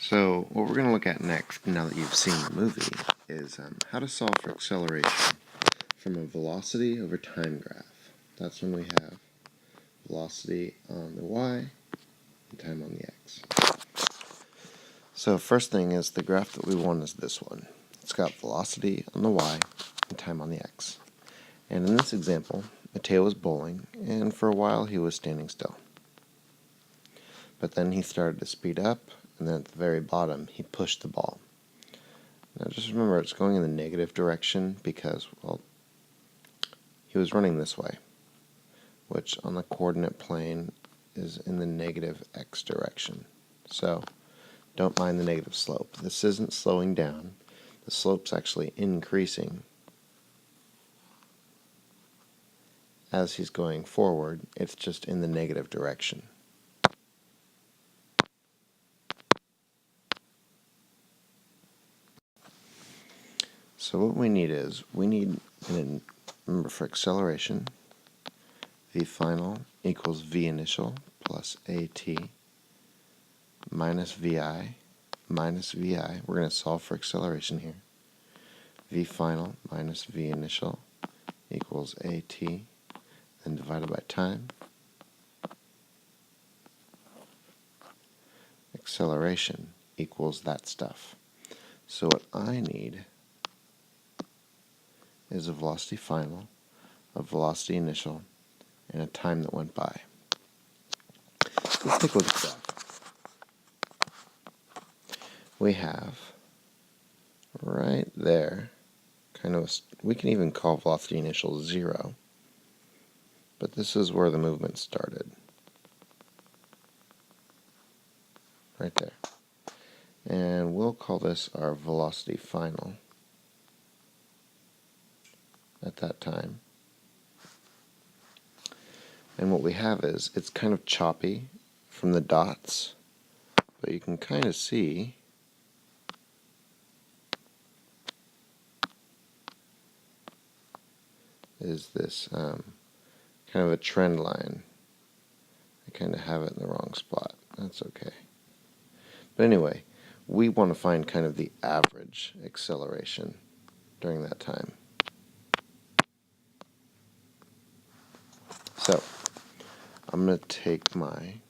So what we're going to look at next, now that you've seen the movie, is how to solve for acceleration from a velocity over time graph. That's when we have velocity on the y and time on the x. So first thing is the graph that we want is this one. It's got velocity on the y and time on the x. And in this example, Mateo was bowling, and for a while he was standing still. But then he started to speed up, and then at the very bottom, he pushed the ball. Now just remember, it's going in the negative direction because, well, he was running this way, which on the coordinate plane is in the negative x direction. So don't mind the negative slope. This isn't slowing down. The slope's actually increasing as he's going forward. It's just in the negative direction. So what we need is, remember for acceleration, v final equals v initial plus at minus vi minus vi. We're going to solve for acceleration here. V final minus v initial equals at, then divided by time. Acceleration equals that stuff. So what I need is a velocity final, a velocity initial, and a time that went by. Let's take a look at that. We have right there we can even call velocity initial 0, but this is where the movement started. Right there. And we'll call this our velocity final at that time. And what we have is, it's kind of choppy from the dots, but you can kind of see is this kind of a trend line. I kind of have it in the wrong spot. That's okay. But anyway, we want to find kind of the average acceleration during that time. So I'm going to take my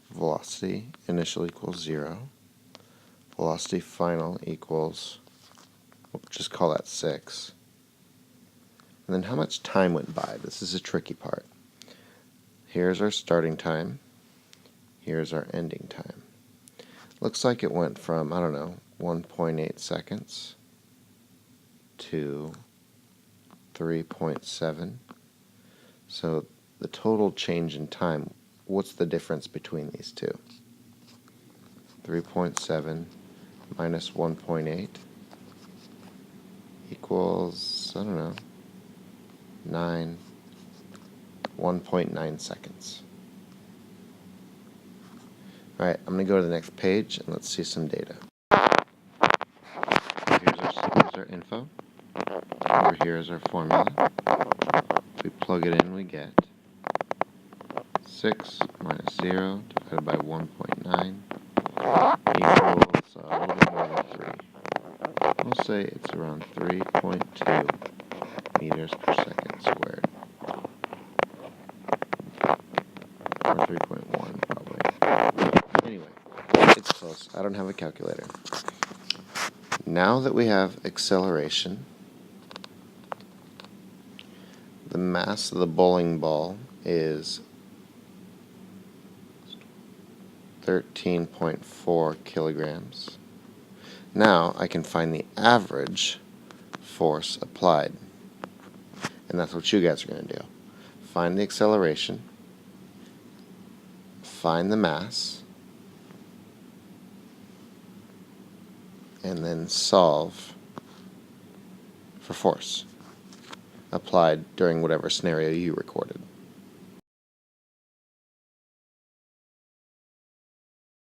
velocity initial equals 0, velocity final equals, we'll just call that 6, and then how much time went by. This is a tricky part. Here's our starting time, here's our ending time. Looks like it went from, 1.8 seconds to 3.7. So the total change in time, what's the difference between these two? 3.7 minus 1.8 equals, 1.9 seconds. Alright, I'm going to go to the next page and let's see some data. Here's our info. Over here is our formula. If we plug it in, we get 6 minus 0 divided by 1.9 equals a little bit more than 3. We'll say it's around 3.2 meters per second squared. Or 3.1 probably. Anyway, it's close. I don't have a calculator. Now that we have acceleration, the mass of the bowling ball is 13.4 kilograms. Now I can find the average force applied. And that's what you guys are going to do. Find the acceleration, find the mass, and then solve for force applied during whatever scenario you recorded.